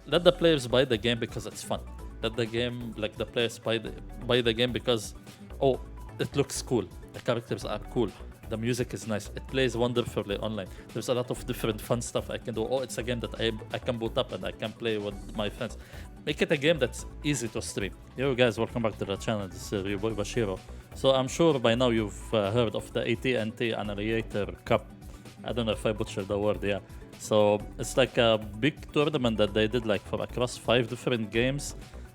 let the players buy the game because it's fun. Let the game, like the players buy the game because, oh, it looks cool. The characters are cool. The music is nice. It plays wonderfully online. There's a lot of different fun stuff I can do. Oh, it's a game that I can boot up and I can play with my friends. Make it a game that's easy to stream. Yo guys, welcome back to the channel. This is your boy Bachiru. So I'm sure by now you've heard of the AT&T Annihilator Cup. I don't know if I butchered the word, yeah. So it's like a big tournament that they did like for across 5 different games.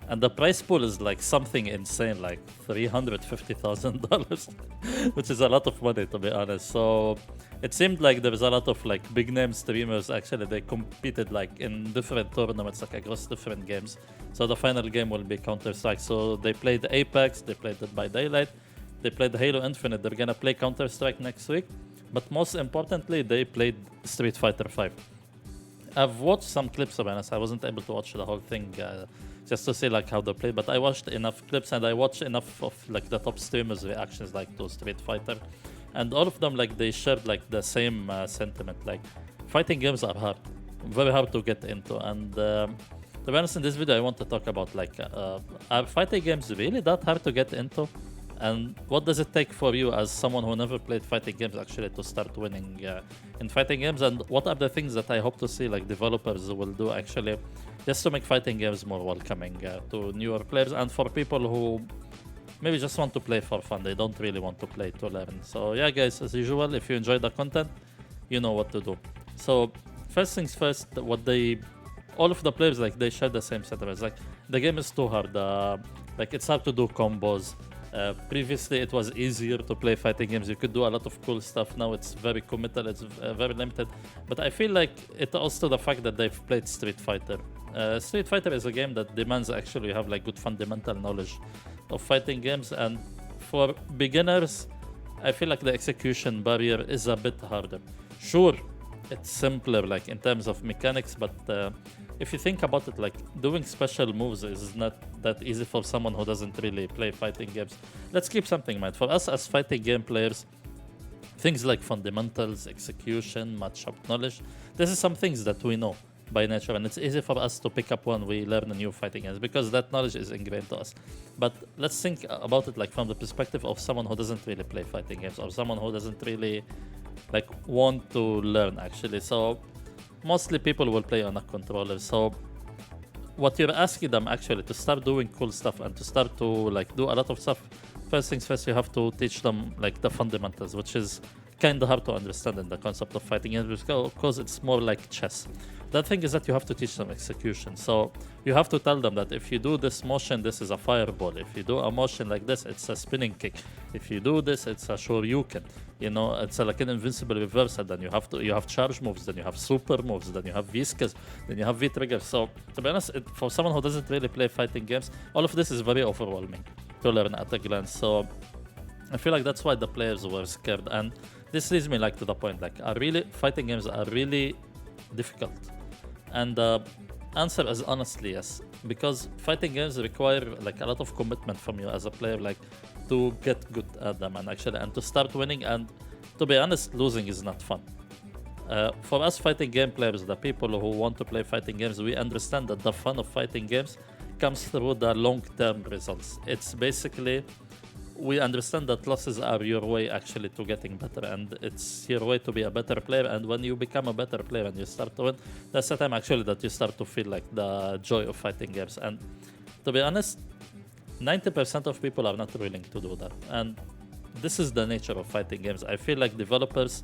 And the prize pool is like something insane, like $350,000, which is a lot of money to be honest. So it seemed like there was a lot of like big name streamers. Actually, they competed like in different tournaments, like across different games. So the final game will be Counter-Strike. So they played Apex, they played Dead by Daylight, they played Halo Infinite. They're gonna play Counter-Strike next week. But most importantly, they played Street Fighter 5. I've watched some clips of it. I wasn't able to watch the whole thing just to see like how they play. But I watched enough clips and I watched enough of like the top streamers' reactions like to Street Fighter, and all of them like they shared like the same sentiment. Like fighting games are hard, very hard to get into. And to be honest, in this video, I want to talk about like are fighting games really that hard to get into? And what does it take for you as someone who never played fighting games actually to start winning in fighting games? And what are the things that I hope to see like developers will do actually just to make fighting games more welcoming to newer players and for people who maybe just want to play for fun. They don't really want to play to learn. So yeah, guys, as usual, if you enjoy the content, you know what to do. So first things first, all of the players like they share the same sentiments. Like the game is too hard. Like it's hard to do combos. Previously, it was easier to play fighting games. You could do a lot of cool stuff. Now it's very committal. It's very limited. But I feel like it also the fact that they've played Street Fighter. Street Fighter is a game that demands actually you have like good fundamental knowledge of fighting games. And for beginners, I feel like the execution barrier is a bit harder. Sure, it's simpler like in terms of mechanics, but if you think about it, like doing special moves is not that easy for someone who doesn't really play fighting games. Let's keep something in mind. For us as fighting game players, things like fundamentals, execution, matchup knowledge, this is some things that we know by nature, and it's easy for us to pick up when we learn a new fighting games because that knowledge is ingrained to us. But let's think about it like from the perspective of someone who doesn't really play fighting games or someone who doesn't really like want to learn actually. So mostly people will play on a controller. So what you're asking them actually to start doing cool stuff and to start to like do a lot of stuff, first things first, you have to teach them like the fundamentals, which is kind of hard to understand in the concept of fighting games because it's more like chess. The thing is that you have to teach them execution. So you have to tell them that if you do this motion, this is a fireball. If you do a motion like this, it's a spinning kick. If you do this, it's a shoryuken. You know, it's like an invincible reversal. Then you have charge moves. Then you have super moves. Then you have V skills. Then you have V triggers. So to be honest, for someone who doesn't really play fighting games, all of this is very overwhelming to learn at a glance. So I feel like that's why the players were scared. And this leads me like to the point, like fighting games are really difficult. And the answer is honestly yes, because fighting games require like a lot of commitment from you as a player, like to get good at them and to start winning. And to be honest, losing is not fun. For us fighting game players, the people who want to play fighting games, we understand that the fun of fighting games comes through the long-term results. It's basically, we understand that losses are your way actually to getting better, and it's your way to be a better player. And when you become a better player and you start to win, that's the time actually that you start to feel like the joy of fighting games. And to be honest, 90% of people are not willing to do that. And this is the nature of fighting games. I feel like developers,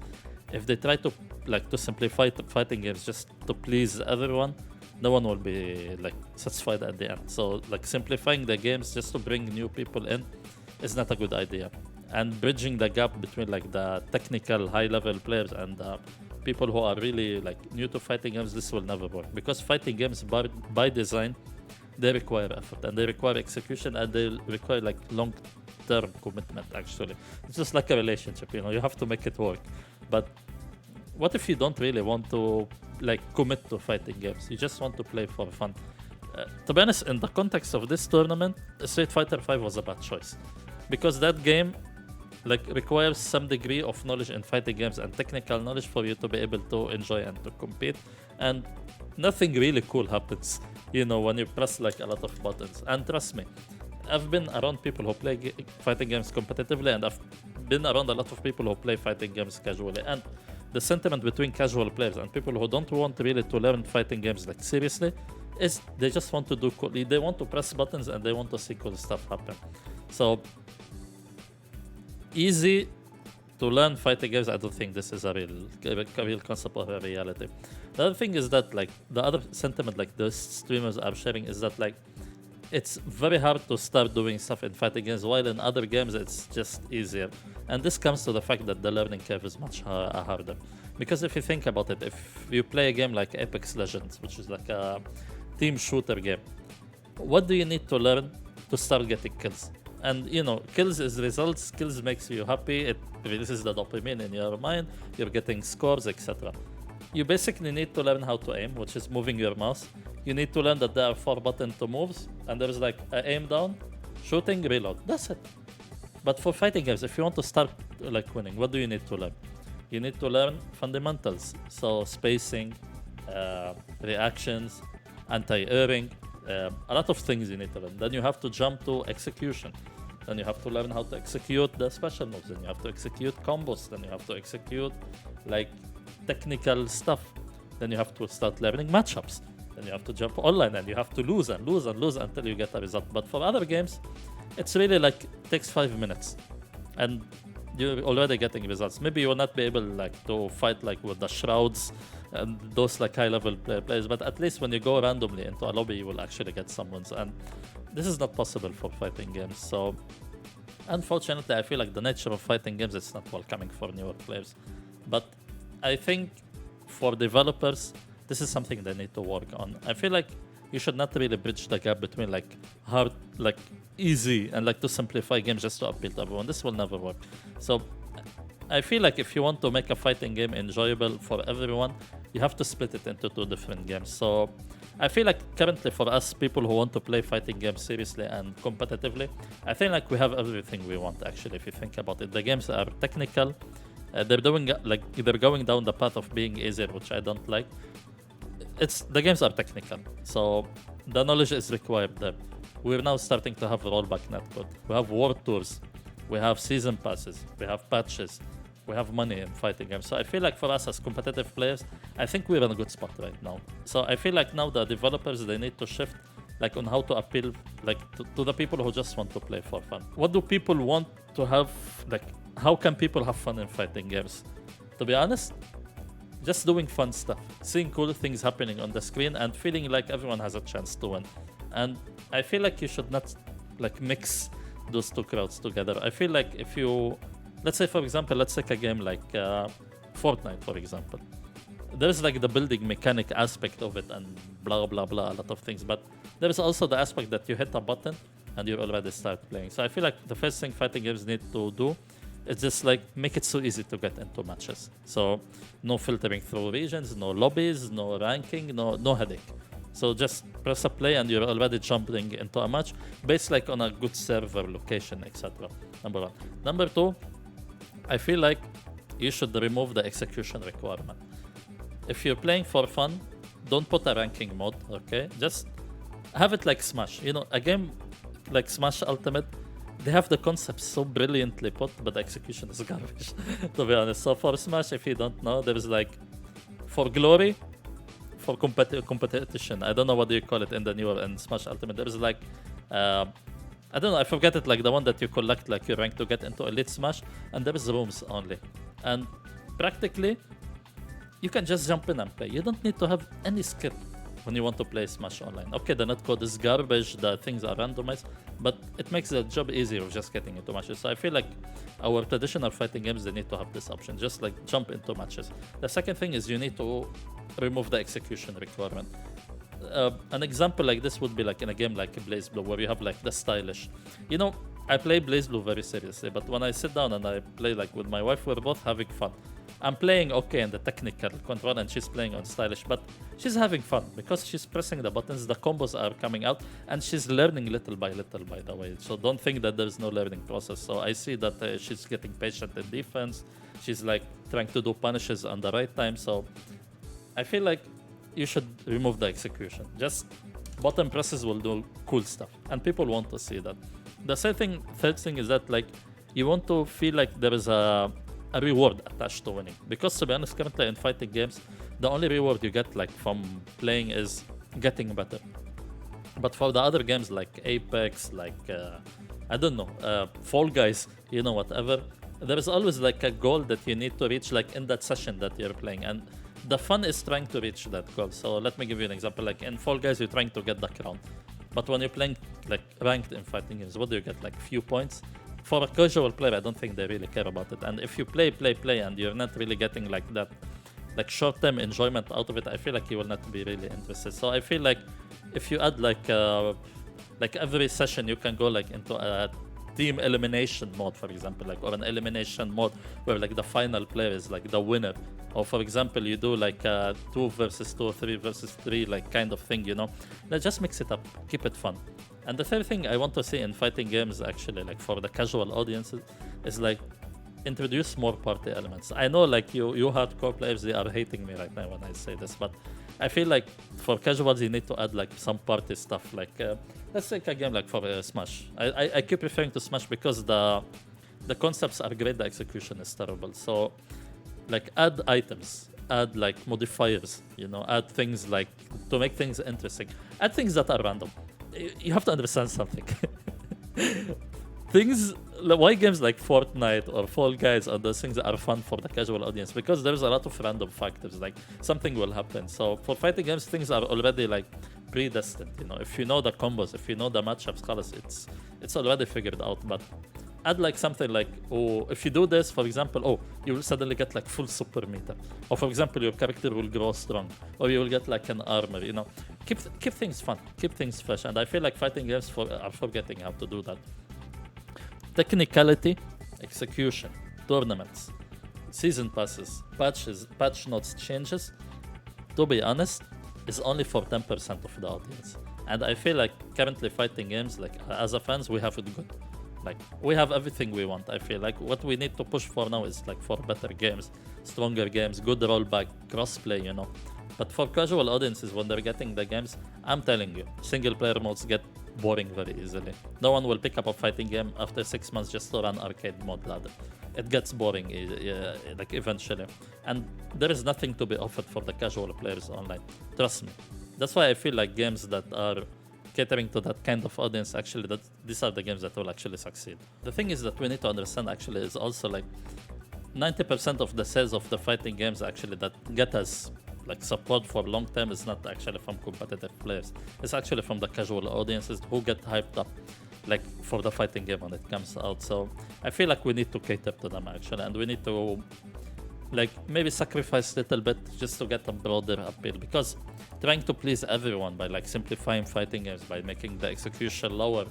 if they try to simplify fighting games just to please everyone, no one will be like satisfied at the end. So like simplifying the games just to bring new people in is not a good idea. And bridging the gap between like the technical high level players and people who are really like new to fighting games, this will never work, because fighting games by design, they require effort and they require execution and they require like long term commitment. Actually, it's just like a relationship, you know, you have to make it work. But what if you don't really want to like commit to fighting games, you just want to play for fun? To be honest, in the context of this tournament, Street Fighter 5 was a bad choice, because that game like requires some degree of knowledge in fighting games and technical knowledge for you to be able to enjoy and to compete. and nothing really cool happens. When you press like a lot of buttons. And trust me, I've been around people who play fighting games competitively, and I've been around a lot of people who play fighting games casually. And the sentiment between casual players and people who don't want really to learn fighting games like seriously is they just want to do cool. They want to press buttons and they want to see cool stuff happen. So easy to learn fighting games. I don't think this is a real concept of a reality. The other thing is that like the other sentiment like the streamers are sharing is that like it's very hard to start doing stuff in fighting games, while in other games it's just easier. And this comes to the fact that the learning curve is much harder. Because if you think about it, if you play a game like Apex Legends, which is like a team shooter game, what do you need to learn to start getting kills? And kills is results. Kills makes you happy. It releases the dopamine in your mind. You're getting scores, etc. You basically need to learn how to aim, which is moving your mouse. You need to learn that there are 4 buttons to moves, and there's like aim down, shooting, reload. That's it. But for fighting games, if you want to start like winning, what do you need to learn? You need to learn fundamentals. So spacing, reactions, anti-airing, a lot of things you need to learn. Then you have to jump to execution. Then you have to learn how to execute the special moves. Then you have to execute combos. Then you have to execute like technical stuff. Then you have to start learning matchups. Then you have to jump online and you have to lose and lose and lose until you get a result. But for other games, it's really like takes 5 minutes and you're already getting results. Maybe you will not be able like to fight like with the shrouds and those like high level players, but at least when you go randomly into a lobby, you will actually get some wins. And this is not possible for fighting games. So unfortunately, I feel like the nature of fighting games is not welcoming for newer players. But I think for developers, this is something they need to work on. I feel like you should not really bridge the gap between like hard, like easy, and like to simplify games just to appeal to everyone. This will never work. So I feel like if you want to make a fighting game enjoyable for everyone, you have to split it into 2 different games. So I feel like currently for us, people who want to play fighting games seriously and competitively, I think like we have everything we want actually, if you think about it. The games are technical. They're going down the path of being easier, which I don't like. The games are technical, so the knowledge is required there. We're now starting to have rollback netcode. We have world tours, we have season passes, we have patches, we have money in fighting games. So I feel like for us as competitive players, I think we're in a good spot right now. So I feel like now the developers, they need to shift like on how to appeal like to the people who just want to play for fun. What do people want to have? Like, how can people have fun in fighting games? To be honest, just doing fun stuff, seeing cool things happening on the screen and feeling like everyone has a chance to win. And I feel like you should not like mix those 2 crowds together. I feel like if you, let's say for example, let's take a game like Fortnite for example. There's like the building mechanic aspect of it and blah blah blah, a lot of things, but there's also the aspect that you hit a button and you already start playing. So I feel like the first thing fighting games need to do, it's just like make it so easy to get into matches. So no filtering through regions, no lobbies, no ranking, no headache. So just press a play and you're already jumping into a match based like on a good server location, etc. Number 1. Number 2, I feel like you should remove the execution requirement. If you're playing for fun, don't put a ranking mode, okay? Just have it like Smash. A game like Smash Ultimate, they have the concept so brilliantly put, but the execution is garbage, to be honest. So for Smash, if you don't know, there is like, for glory, for competition, I don't know what do you call it in the newer and Smash Ultimate, there is like, I don't know, I forget it, like the one that you collect like your rank to get into Elite Smash, and there is rooms only. And practically, you can just jump in and play. You don't need to have any skill when you want to play Smash Online. Okay, the netcode is garbage, the things are randomized, but it makes the job easier of just getting into matches. So I feel like our traditional fighting games, they need to have this option, just like jump into matches. The second thing is you need to remove the execution requirement. An example like this would be like in a game like BlazBlue, where you have like the stylish. I play BlazBlue very seriously, but when I sit down and I play like with my wife, we're both having fun. I'm playing okay in the technical control and she's playing on stylish, but she's having fun because she's pressing the buttons, the combos are coming out, and she's learning little by little, by the way. So don't think that there's no learning process. So I see that she's getting patient in defense. She's like trying to do punishes on the right time. So I feel like you should remove the execution. Just button presses will do cool stuff, and people want to see that. The third thing is that like you want to feel like there is a reward attached to winning. Because to be honest, currently in fighting games, the only reward you get like from playing is getting better. But for the other games like Apex, like I don't know, Fall Guys, you know, whatever, there is always like a goal that you need to reach like in that session that you're playing, and the fun is trying to reach that goal. So let me give you an example. Like in Fall Guys, you're trying to get the crown, but when you're playing like ranked in fighting games, what do you get? Like few points. For a casual player, I don't think they really care about it. And if you play, and you're not really getting like that, like short-term enjoyment out of it, I feel like you will not be really interested. So I feel like if you add like every session, you can go like into a team elimination mode, for example, like, or an elimination mode where like the final player is like the winner, or for example you do like 2 versus 2, 3 versus 3 like kind of thing, you know. Let's just mix it up, keep it fun. And the third thing I want to see in fighting games, actually, like for the casual audiences, is like introduce more party elements. I know like you hardcore players, they are hating me right now when I say this, but I feel like for casuals you need to add like some party stuff. Like let's take a game like for Smash. I keep referring to Smash because the concepts are great, the execution is terrible. So like add items, add like modifiers, you know, add things like to make things interesting, add things that are random. You have to understand something. Why games like Fortnite or Fall Guys or those things are fun for the casual audience? Because there's a lot of random factors, like something will happen. So for fighting games, things are already like predestined, you know. If you know the combos, if you know the matchups, it's already figured out. But add like something like, oh, if you do this, for example, oh, you will suddenly get like full super meter, or for example your character will grow strong, or you will get like an armor, you know. Keep things fun, keep things fresh, and I feel like fighting games are forgetting how to do that. Technicality, execution, tournaments, season passes, patch notes, changes, to be honest, is only for 10% of the audience. And I feel like currently fighting games, like as a fans, we have it good. Like we have everything we want. I feel like what we need to push for now is like for better games, stronger games, good rollback, crossplay, you know. But for casual audiences, when they're getting the games, I'm telling you, single player modes get boring very easily. No one will pick up a fighting game after 6 months just to run arcade mode ladder. It gets boring like eventually. And there is nothing to be offered for the casual players online. Trust me. That's why I feel like games that are catering to that kind of audience, actually, that these are the games that will actually succeed. The thing is that we need to understand actually is also like 90% of the sales of the fighting games actually that get us like support for long term is not actually from competitive players. It's actually from the casual audiences who get hyped up like for the fighting game when it comes out. So I feel like we need to cater to them actually, and we need to like maybe sacrifice a little bit just to get a broader appeal, because trying to please everyone by like simplifying fighting games, by making the execution lower,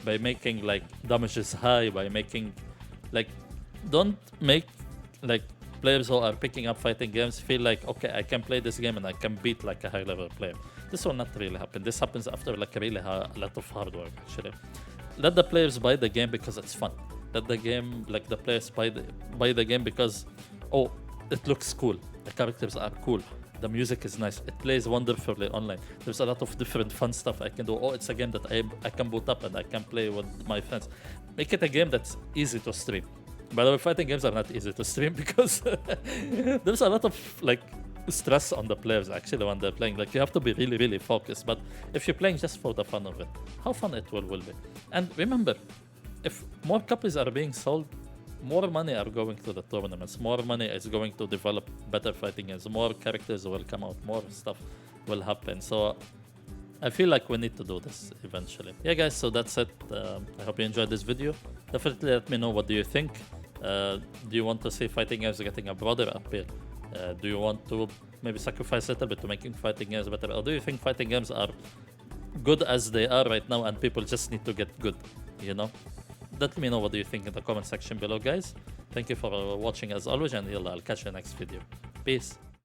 by making like damages high, by making like, don't make like players who are picking up fighting games feel like, okay, I can play this game and I can beat like a high level player. This will not really happen. This happens after like a lot of hard work actually. Let the players buy the game because it's fun. Let the game, like the players buy the game because, oh, it looks cool, the characters are cool, the music is nice, it plays wonderfully online, there's a lot of different fun stuff I can do. Oh, it's a game that I can boot up and I can play with my friends. Make it a game that's easy to stream. By the way, fighting games are not easy to stream because there's a lot of like stress on the players actually when they're playing. Like you have to be really, really focused. But if you're playing just for the fun of it, how fun it will be. And remember, if more copies are being sold, more money are going to the tournaments, more money is going to develop better fighting games, more characters will come out, more stuff will happen. So I feel like we need to do this eventually. Yeah guys, so that's it. I hope you enjoyed this video. Definitely let me know, what do you think? Do you want to see fighting games getting a broader appeal? Do you want to maybe sacrifice a little bit to making fighting games better? Or do you think fighting games are good as they are right now and people just need to get good, you know? Let me know what do you think in the comment section below, guys. Thank you for watching as always, and I'll catch you in the next video. Peace.